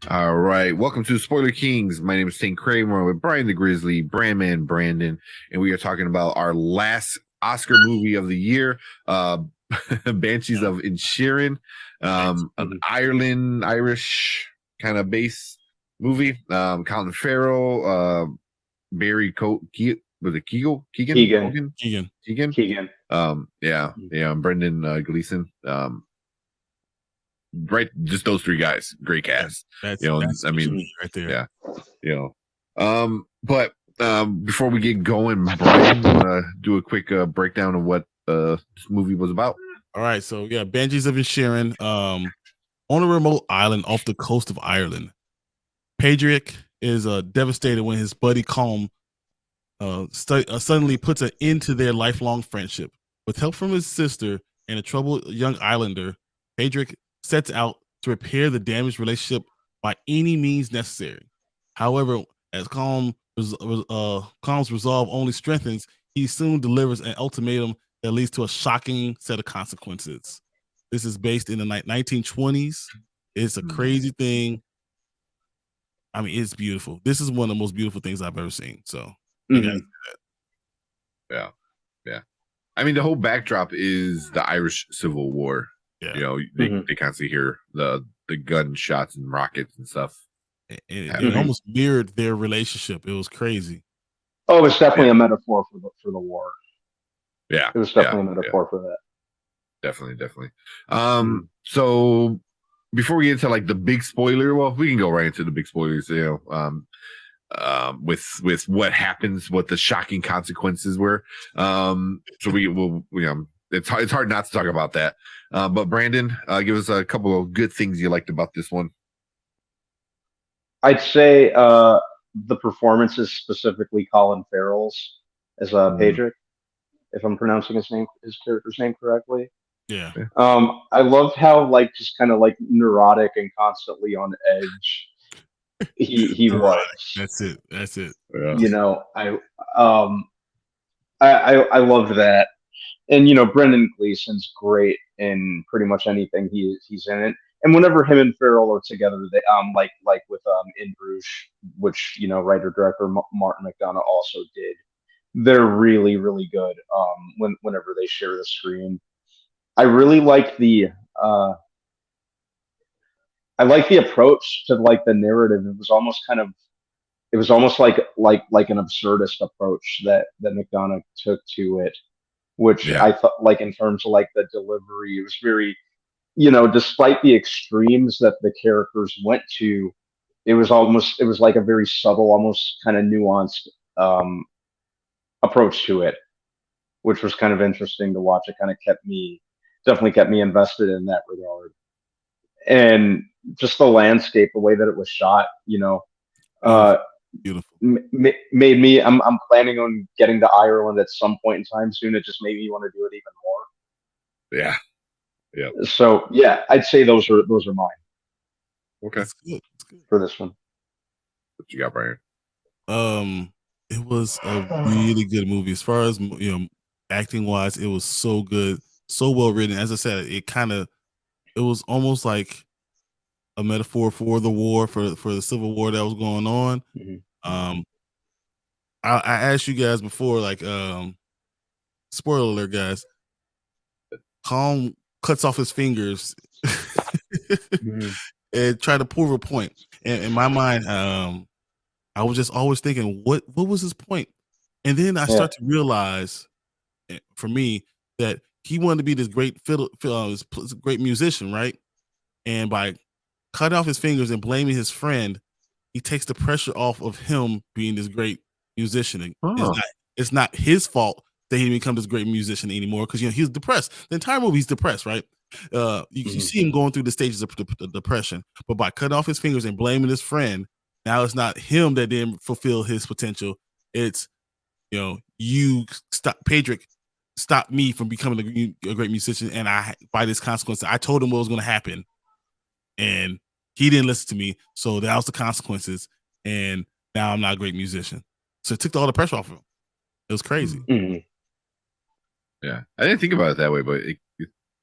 All right, welcome to Spoiler Kings. My name is St. Kramer with Brian the Grizzly, Brandman Brandon, and we are talking about our last Oscar movie of the year, Banshees of Inisherin, an Irish kind of base movie. Colin Farrell, Barry was it Keegan? Keegan. Brendan Gleeson. Right, just those three guys, great cast. That's I mean, right there. Yeah, but before we get going, Brian, you want to do a quick breakdown of what this movie was about? All right, so yeah, Banshees of Inisherin, on a remote island off the coast of Ireland. Patrick is devastated when his buddy Colm suddenly puts an end to their lifelong friendship. With help from his sister and a troubled young islander, Patrick sets out to repair the damaged relationship by any means necessary. However, as Colm's resolve only strengthens, he soon delivers an ultimatum that leads to a shocking set of consequences. This is based in the 1920s. It's a crazy thing. I mean, it's beautiful. This is one of the most beautiful things I've ever seen. So, yeah. I mean, the whole backdrop is the Irish Civil War. Yeah. They constantly hear the gunshots and rockets and stuff. It almost mirrored their relationship. It was crazy. Oh, it's definitely a metaphor for the war. Yeah, it was definitely a metaphor for that. Definitely. So before we get into like the big spoiler, well, we can go right into the big spoilers. With what happens, what the shocking consequences were. So we will, it's hard not to talk about that. But Brandon, give us a couple of good things you liked about this one. I'd say the performances, specifically Colin Farrell's as Patrick, if I'm pronouncing his character's name correctly. Yeah. I loved how just kind of neurotic and constantly on edge he was. That's it. Yeah. I loved that. And Brendan Gleeson's great in pretty much anything he's in it. And whenever him and Farrell are together, they like with In Bruges, which writer director Martin McDonagh also did. They're really really good. Whenever they share the screen, I really like the approach to the narrative. It was almost like an absurdist approach that McDonagh took to it, which I thought in terms of the delivery, it was very, despite the extremes that the characters went to, it was like a very subtle, almost kind of nuanced approach to it, which was kind of interesting to watch. It kind of definitely kept me invested in that regard. And just the landscape, the way that it was shot, beautiful. Made me. I'm planning on getting to Ireland at some point in time soon. It just made me want to do it even more. Yeah. So yeah, I'd say those are mine. Okay. That's good. For this one. What you got, Brian? It was a really good movie. As far as acting wise, it was so good, so well written. As I said, it was almost like a metaphor for the war, for the Civil War that was going on. I asked you guys before, spoiler alert, guys. Colm cuts off his fingers and try to prove a point. And in my mind, I was just always thinking, what was his point? And then I start to realize, for me, that he wanted to be this great great musician, right? And by cutting off his fingers and blaming his friend, he takes the pressure off of him being this great musician. It's not his fault that he didn't become this great musician anymore, because he's depressed. The entire movie, he's depressed, right? You see him going through the stages of depression, but by cutting off his fingers and blaming his friend, now it's not him that didn't fulfill his potential. It's you stop, Patrick, stop me from becoming a great musician, and by this consequence, I told him what was going to happen, and he didn't listen to me, so that was the consequences, and now I'm not a great musician. So it took all the pressure off of him. It was crazy. Yeah, I didn't think about it that way, but it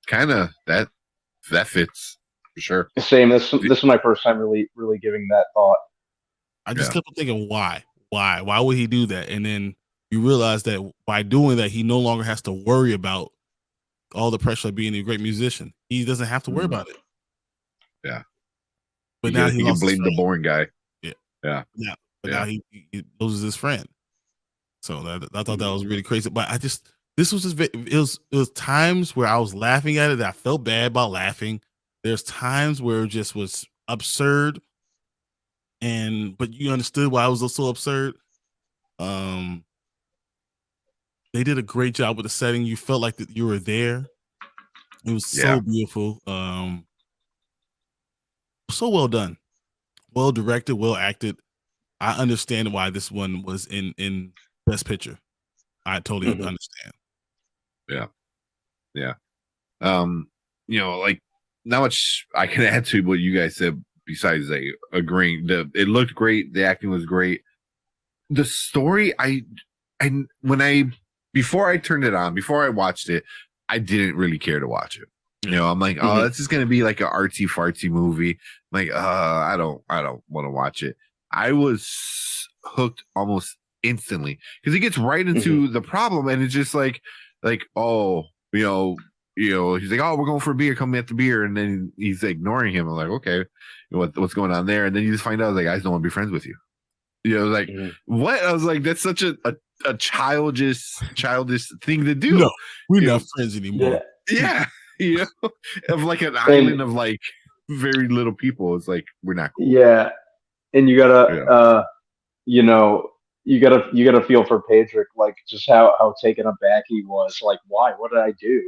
kind of that fits. for sure. Same. This is my first time really giving that thought. I just kept thinking, why would he do that? And then you realize that by doing that, he no longer has to worry about all the pressure of being a great musician. He doesn't have to worry about it. Yeah. But now he can blame the boring guy. Yeah. Yeah. Yeah. But now he loses his friend. So I thought that was really crazy. But this was just it was times where I was laughing at it that I felt bad about laughing. There's times where it just was absurd, but you understood why it was so absurd. They did a great job with the setting. You felt like that you were there. It was so beautiful. So well done, well directed, well acted. I understand why this one was in Best Picture. I totally understand. Yeah. Like not much I can add to what you guys said besides agreeing. It looked great. The acting was great. The story, before I turned it on, before I watched it, I didn't really care to watch it. I'm like, oh, this is gonna be like an artsy fartsy movie. I'm like, I don't want to watch it. I was hooked almost instantly because he gets right into the problem, and it's just like, oh, he's like, oh, we're going for a beer, come at the beer, and then he's ignoring him. I'm like, okay, what's going on there? And then you just find out, like, guys don't want to be friends with you. What? I was like, that's such a childish thing to do. No, we're not friends anymore. Yeah. Of like an island of like very little people. It's like, we're not cool. Yeah. And you gotta you gotta feel for Pedrick, like just how taken aback he was. Like, why? What did I do?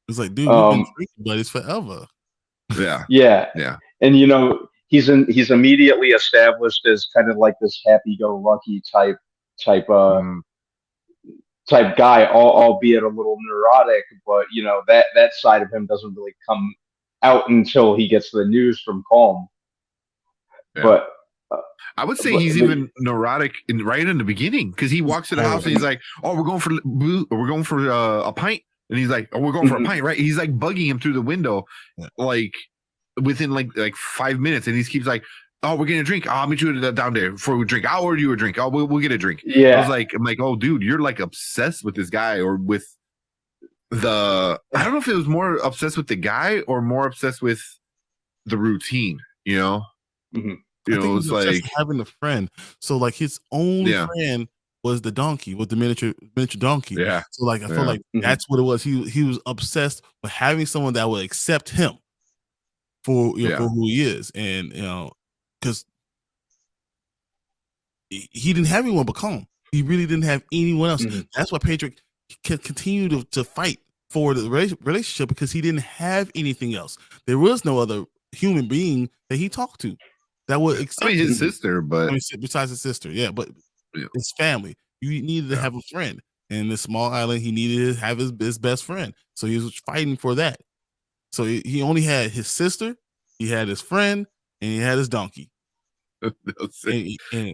It's like, dude, we've been drinking buddies forever. Yeah. And he's immediately established as kind of like this happy-go-lucky type guy, albeit a little neurotic. But that side of him doesn't really come out until he gets the news from Calm. Yeah. But I would say he's even neurotic right in the beginning, because he walks to the house and he's like, "Oh, we're going for a pint," and he's like, "Oh, we're going for a pint, right?" He's like bugging him through the window, like within like 5 minutes, and he keeps like, "Oh, we're getting a drink. I'll meet you down there before we drink. I'll order you a drink. Oh, we'll get a drink." Yeah, I'm like, "Oh, dude, you're like obsessed with this guy, or with I don't know if it was more obsessed with the guy or more obsessed with the routine, I think he was like having a friend. So like his only friend was the donkey, with the miniature donkey. Yeah. So like I feel like that's what it was. He was obsessed with having someone that would accept him for for who he is, and because he didn't have anyone but Calm. He really didn't have anyone else. That's why Patrick can continue to fight for the relationship, because he didn't have anything else. There was no other human being that he talked to that would accept his sister, but besides his sister, but his family. You needed to have a friend. And in this small island, he needed to have his best friend. So he was fighting for that. So he only had his sister, he had his friend, and he had his donkey. And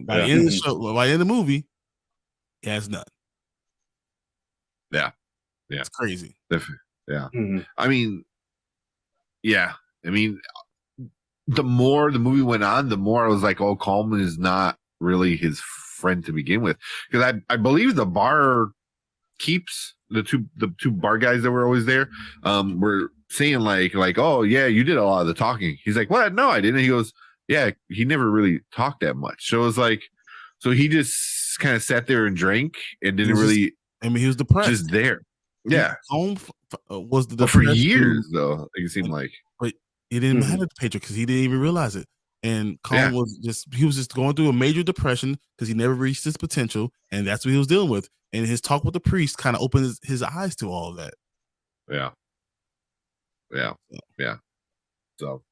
by the end of the show, by the end of the movie, he has none. Yeah. It's crazy. Yeah. I mean, the more the movie went on, the more I was like, oh, Coleman is not really his friend to begin with. Because I believe the bar keeps the two bar guys that were always there were saying like, oh yeah, you did a lot of the talking. He's like, what? No, I didn't. He goes, yeah, he never really talked that much. So it was like, so he just kind of sat there and drank and didn't really. He was depressed. Just there. Yeah. Home was the for years though. It seemed like. But it didn't matter to Pedro because he didn't even realize it. And Colin was just going through a major depression because he never reached his potential, and that's what he was dealing with. And his talk with the priest kind of opened his eyes to all of that. Yeah. So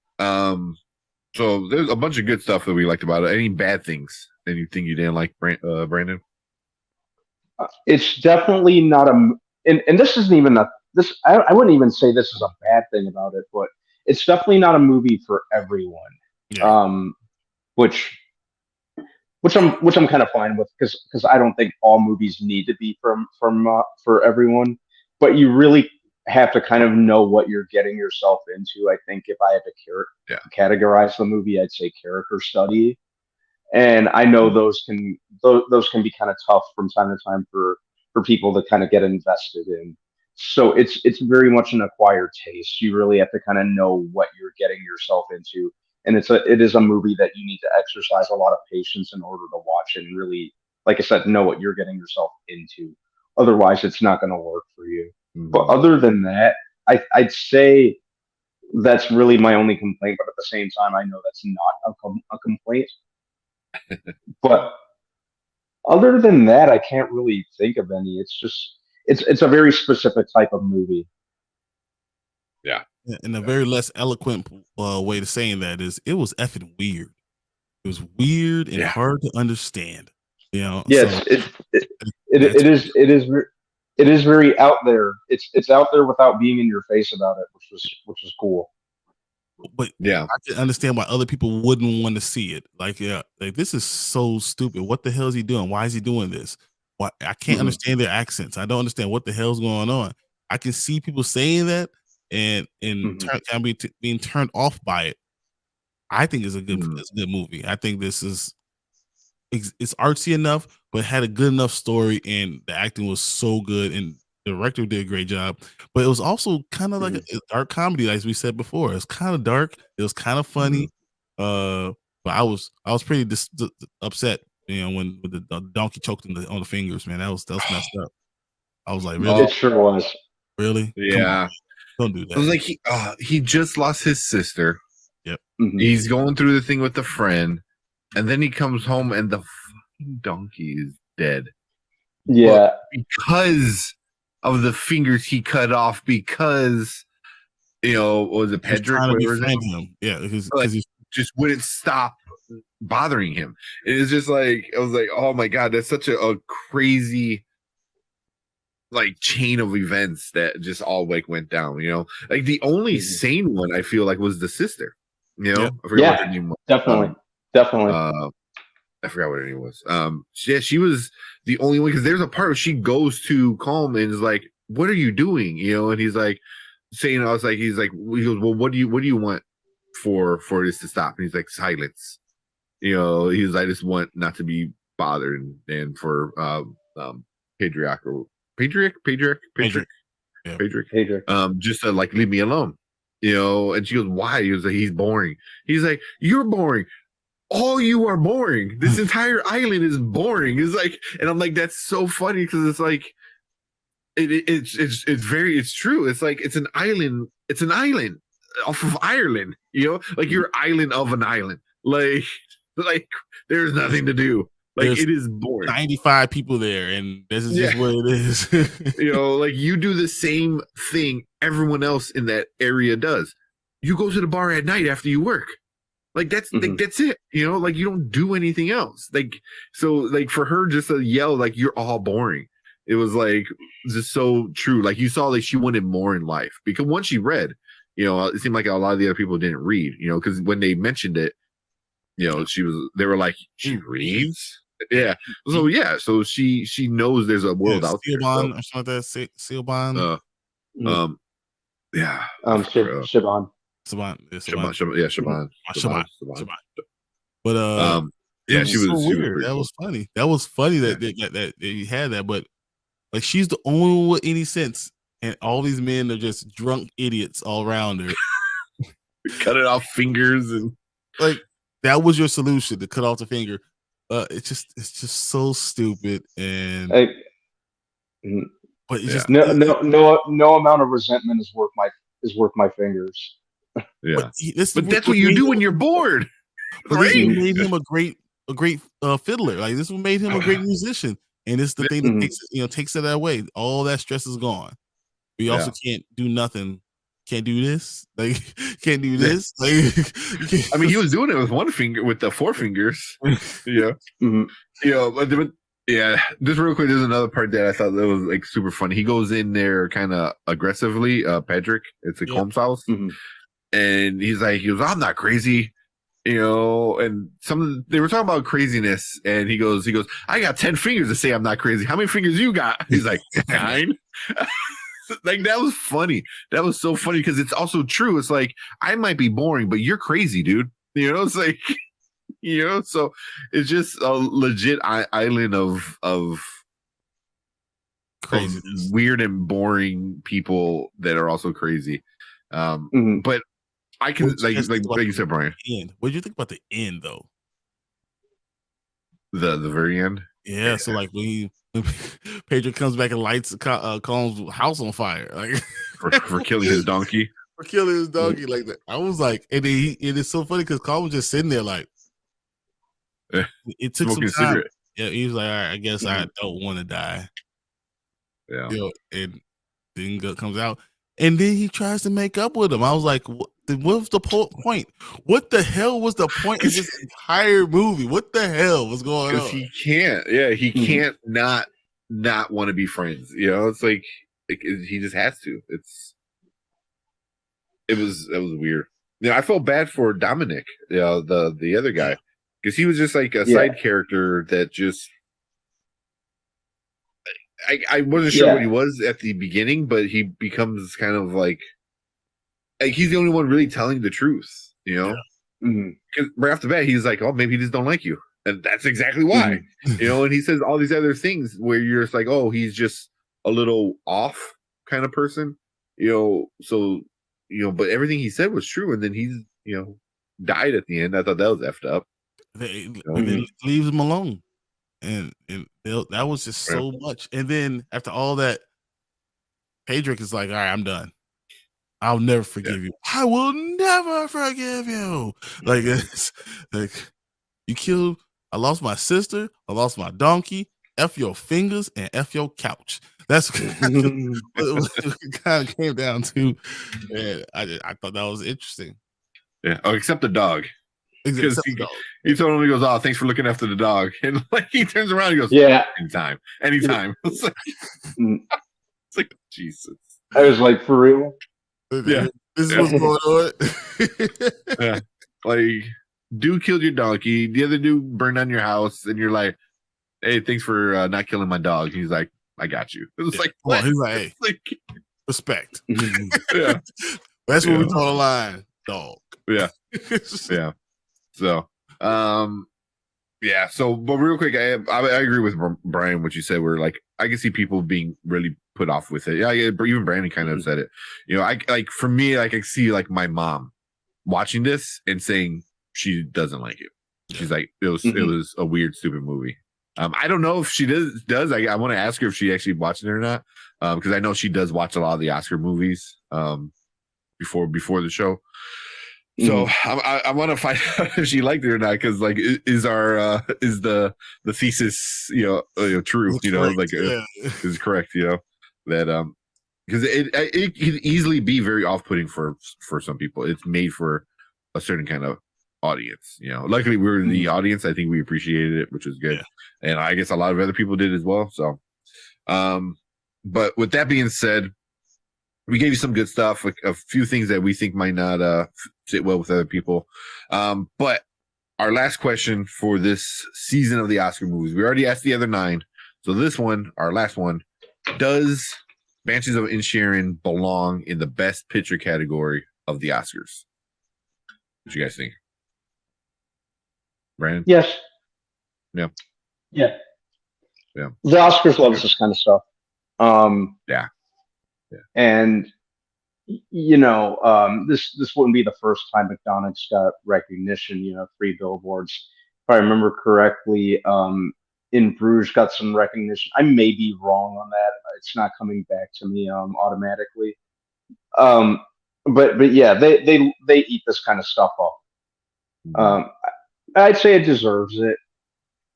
there's a bunch of good stuff that we liked about it. Any bad things? Anything you didn't like, Brandon? It's definitely not and this isn't even I wouldn't even say this is a bad thing about it, but it's definitely not a movie for everyone. Yeah. Which I'm kind of fine with, because I don't think all movies need to be for everyone. But you really, have to kind of know what you're getting yourself into. I think if I had to categorize the movie, I'd say character study. And I know those can be kind of tough from time to time for people to kind of get invested in. So it's very much an acquired taste. You really have to kind of know what you're getting yourself into, and it is a movie that you need to exercise a lot of patience in order to watch and really, like I said, know what you're getting yourself into. Otherwise, it's not going to work for you. But other than that, I'd say that's really my only complaint. But at the same time, I know that's not a complaint. But other than that, I can't really think of any. It's just it's a very specific type of movie. Yeah. And a very less eloquent way to saying that is it was effing weird. It was weird and hard to understand. You know. Yes, so it is very out there. It's out there without being in your face about it, which is cool. But I can understand why other people wouldn't want to see it. Like this is so stupid. What the hell is he doing? Why is he doing this? Why I can't understand their accents. I don't understand what the hell's going on. I can see people saying that and being turned off by it. I think it's a good movie. I think this is it's artsy enough, but had a good enough story, and the acting was so good, and the director did a great job. But it was also kind of like a dark comedy, as we said before. It's kind of dark. It was kind of funny. But I was pretty upset, when the donkey choked him on the fingers. Man, that was messed up. I was like, really? It sure was. Really? Yeah. Don't do that. It was like he just lost his sister. Yep. He's going through the thing with the friend, and then he comes home and the fucking donkey is dead. Yeah. But because of the fingers he cut off, because was it Pedrick? Him. Yeah, because he just wouldn't stop bothering him. It's just like I was like, oh my god, that's such a crazy like chain of events that just all like went down. Like the only sane one I feel like was the sister. I forgot what her name was. Definitely. I forgot what her name was. She was the only one, because there's a part where she goes to Calm and is like, "What are you doing?" And he's like saying, he goes, "Well, what do you want for this to stop?" And he's like, "Silence." He's I just want not to be bothered, and for Pedrick, just to like leave me alone. And she goes, "Why?" He was like, "He's boring." He's like, "You're boring. All you are boring. This entire island is boring." It's like, and I'm like, that's so funny, because it's like, it's true. It's like it's an island off of Ireland. Like you're island of an island. Like there's nothing to do. Like it is boring. 95 people there, and this is just what it is. Like you do the same thing everyone else in that area does. You go to the bar at night after you work. Like that's like that's it. Like you don't do anything else. Like so, like for her just to yell like you're all boring, it was like just so true. Like you saw like she wanted more in life, because once she read, it seemed like a lot of the other people didn't read. Because when they mentioned it, they were like, she reads. Yeah. So she knows there's a world out there. Or something like that. Sealbon. Yeah. Siobhan. Siobhan. But she was weird. That was funny. That was funny that you had that, but like she's the only one with any sense, and all these men are just drunk idiots all around her. Cut it off fingers, and like that was your solution, to cut off the finger. It's just so stupid, and but it's just no amount of resentment is worth my fingers. Yeah, but that's what you do when you're bored. But this made him a great fiddler. Like this made him a great musician, and it's the thing that takes it away. All that stress is gone. We also can't do nothing. Can't do this. Like can't do this. Like I mean, he was doing it with one finger, with the four fingers. But just real quick, there's another part that I thought that was like super funny. He goes in there kind of aggressively. Pedrick, it's a Combs house, and he goes, "I'm not crazy." And they were talking about craziness, and he goes, "I got 10 fingers to say I'm not crazy. How many fingers you got?" He's like, 9. like that was funny. That was so funny because it's also true. It's like I might be boring, but you're crazy, dude. You know, it's like so it's just a legit island of Craziness. weird and boring people that are also crazy. But I can like you said, Brian. End. What did you think about the end though? The very end. Yeah, so like when Pedro comes back and lights Colin's house on fire, like for killing his donkey. For killing his donkey like that. I was like, and it's so funny because Colin was just sitting there like it took some time. Cigarette. Yeah, he was like, all right, I guess I don't want to die. Yeah. And then comes out. And then he tries to make up with him. I was like, what was the point? What the hell was the point of this entire movie? What the hell was going on? Because he can't. Yeah, he can't not want to be friends. You know, it's like he just has to. It was weird. I felt bad for Dominic, the other guy, because he was just like a side character that just. I wasn't sure what he was at the beginning, but he becomes kind of like he's the only one really telling the truth, you know? Because right off the bat, he's like, oh, maybe he just don't like you. And that's exactly why, and he says all these other things where you're just like, oh, he's just a little off kind of person, so, but everything he said was true. And then he's, died at the end. I thought that was effed up. They leaves him alone. And that was just so much. And then after all that, Pedrick is like, all right, I'm done. I'll never forgive you. I will never forgive you. Like, it's like you killed. I lost my sister. I lost my donkey. F your fingers and F your couch. That's what it kind of came down to. And I thought that was interesting. Yeah. Oh, except the dog. Because he told him, he goes, oh, thanks for looking after the dog. And like he turns around and he goes, anytime. It's like Jesus. I was like, for real? Yeah. This is what's going on. Yeah. Like, dude killed your donkey. The other dude burned down your house. And you're like, hey, thanks for not killing my dog. He's like, I got you. It was like, what? He's like, hey, respect. Yeah. That's what we call a line, dog. Yeah. Yeah. So, So, but real quick, I agree with Brian what you said. Where like I can see people being really put off with it. Yeah, even Brandon kind of said it. I like for me, like I see like my mom watching this and saying she doesn't like it. She's like, it was a weird, stupid movie. I don't know if she does. I want to ask her if she actually watched it or not, because I know she does watch a lot of the Oscar movies before the show. So I want to find out if she liked it or not, because like is the thesis true, is correct, that because it can easily be very off-putting for some people. It's made for a certain kind of audience, luckily we were the audience. I think we appreciated it, which was good, and I guess a lot of other people did as well. So but with that being said, we gave you some good stuff, like a few things that we think might not sit well with other people. But our last question for this season of the Oscar movies, we already asked the other 9. So this one, our last one, does Banshees of Inisherin belong in the best picture category of the Oscars? What you guys think? Brandon? Yes. Yeah. Yeah. Yeah. The Oscars loves this kind of stuff. Yeah. And this wouldn't be the first time McDonald's got recognition. 3 billboards, if I remember correctly. In Bruges got some recognition. I may be wrong on that. It's not coming back to me automatically. But yeah, they eat this kind of stuff up. I'd say it deserves it.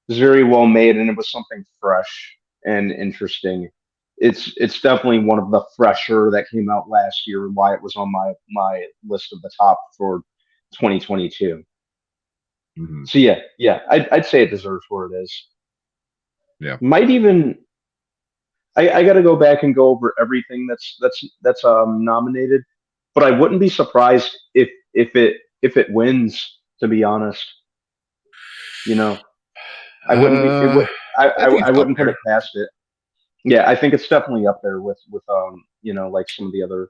It's very well made, and it was something fresh and interesting. It's definitely one of the fresher that came out last year, and why it was on my list of the top for 2022. So yeah, I'd say it deserves where it is. Yeah, might even. I got to go back and go over everything that's nominated, but I wouldn't be surprised if it wins. To be honest, I wouldn't. I wouldn't put it past it. Yeah, I think it's definitely up there with like some of the other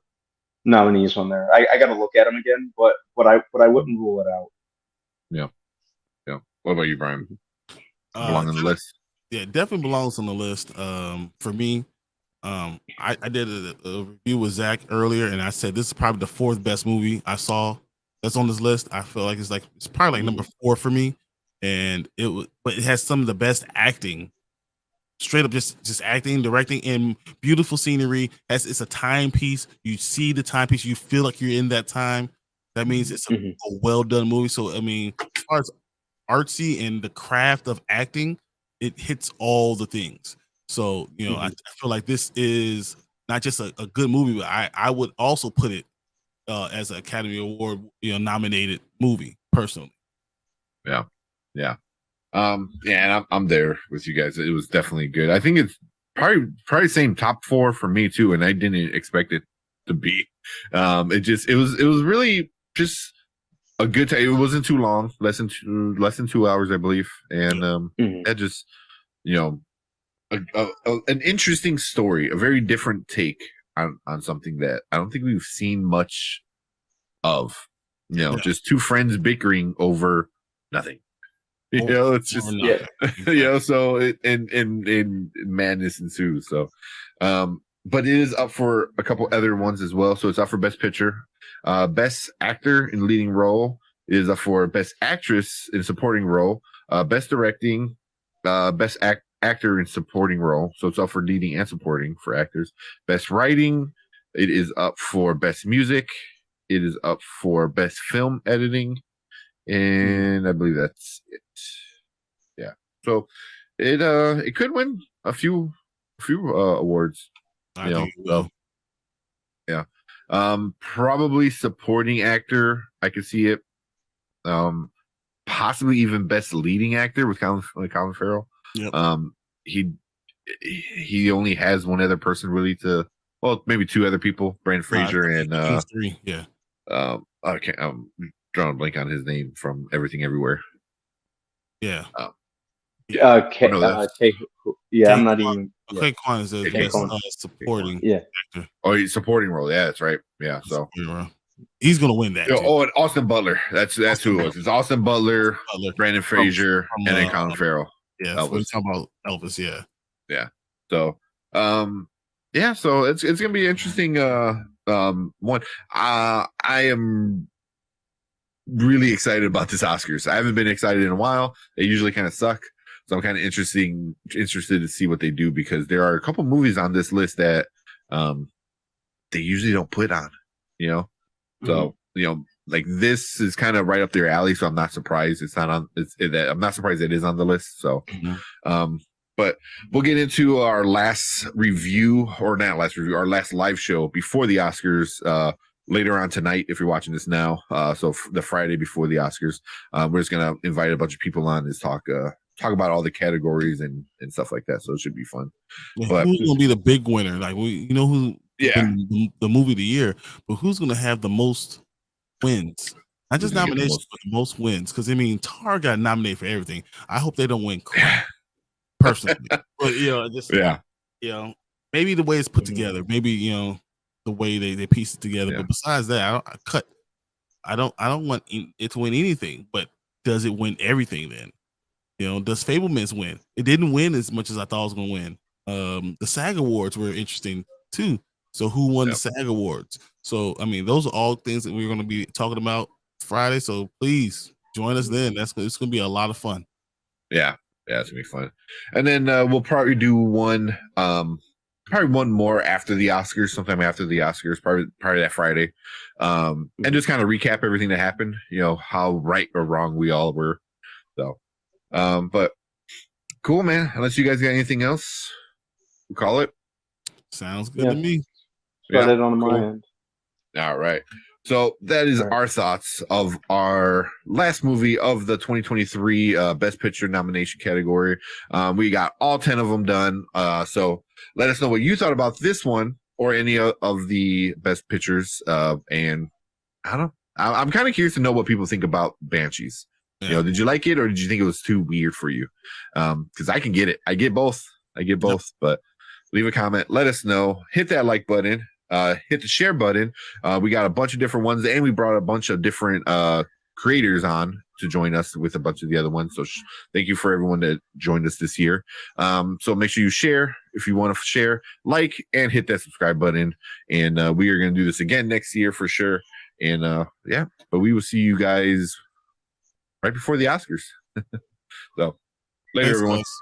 nominees on there. I got to look at them again, but I wouldn't rule it out. Yeah. What about you, Brian? Belong on the list? Yeah, definitely belongs on the list. For me, I did a review with Zach earlier, and I said this is probably the fourth best movie I saw that's on this list. I feel like it's probably like number 4 for me, and but it has some of the best acting, straight up just acting, directing, and beautiful scenery. It's a timepiece. You see the timepiece, you feel like you're in that time. That means it's a well done movie. So I mean, as far as artsy and the craft of acting, it hits all the things. So, I feel like this is not just a good movie, but I would also put it as an Academy Award, nominated movie personally. Yeah. And I'm there with you guys. It was definitely good. I think it's probably same top 4 for me too, and I didn't expect it to be. It was really just a good time. It wasn't too long, less than 2 hours, I believe, and that just an interesting story, a very different take on something that I don't think we've seen much of. Just two friends bickering over nothing. It's just so and madness ensues. So, but it is up for a couple other ones as well. So it's up for Best Picture, Best Actor in Leading Role. It is up for Best Actress in Supporting Role, Best Directing, Best Actor in Supporting Role. So it's up for leading and supporting for actors. Best Writing. It is up for Best Music. It is up for Best Film Editing. And I believe that's it. Yeah. So it could win a few awards. I think it will. Yeah. Probably supporting actor. I could see it. Possibly even best leading actor with Colin Farrell. Yep. He only has one other person really maybe 2 other people, Brandon Fraser and 3. Yeah. I'm drawing a blank on his name from Everything Everywhere. Yeah. I'm not even. Clay Kwan is the best supporting actor. Oh, he's supporting role. Yeah, that's right. Yeah, so he's gonna win that. And Austin Butler. That's who it was. It's Austin Butler, Brandon Fraser, and then Colin Farrell. Yeah, we're talking about Elvis. Yeah. So, so it's gonna be interesting. One. I am really excited about this Oscars. I haven't been excited in a while. They usually kind of suck. So I'm kind of interested to see what they do, because there are a couple movies on this list that they usually don't put on, So, like this is kind of right up their alley. So I'm not surprised it's not on. I'm not surprised it is on the list. So, but we'll get into our last review, or not last review, our last live show before the Oscars. Later on tonight, if you're watching this now, so the Friday before the Oscars, we're just gonna invite a bunch of people on to talk about all the categories and stuff like that. So it should be fun. Yeah, but who's gonna be the big winner? Like who? Yeah, the movie of the year, but who's gonna have the most wins? Not just nominations, but the most wins. Because Tar got nominated for everything. I hope they don't win crap, personally. But maybe the way it's put together, maybe the way they piece it together. But besides that, I don't want it to win anything. But does it win everything then? Does Fablemans win? It didn't win as much as I thought it was going to win. The SAG Awards were interesting too. So who won the SAG Awards? So those are all things that we're going to be talking about Friday. So please join us then. It's going to be a lot of fun. Yeah, it's going to be fun. And then we'll probably do one. Probably one more after the Oscars, sometime after the Oscars, probably that Friday, and just kind of recap everything that happened. How right or wrong we all were. So, but cool, man. Unless you guys got anything else, we'll call it. Sounds good to me. Got it on my end. All right. So that is our thoughts of our last movie of the 2023 Best Picture nomination category. We got all 10 of them done. So let us know what you thought about this one or any of the Best Pictures. And I don't know. I'm kind of curious to know what people think about Banshees. Yeah. Did you like it, or did you think it was too weird for you? Because I can get it. I get both. But leave a comment. Let us know. Hit that like button. hit the share button. We got a bunch of different ones, and we brought a bunch of different creators on to join us with a bunch of the other ones. So thank you for everyone that joined us this year. So make sure you share if you want to share, like, and hit that subscribe button. And we are going to do this again next year for sure. And but we will see you guys right before the Oscars. So later, Thanks, everyone. guys.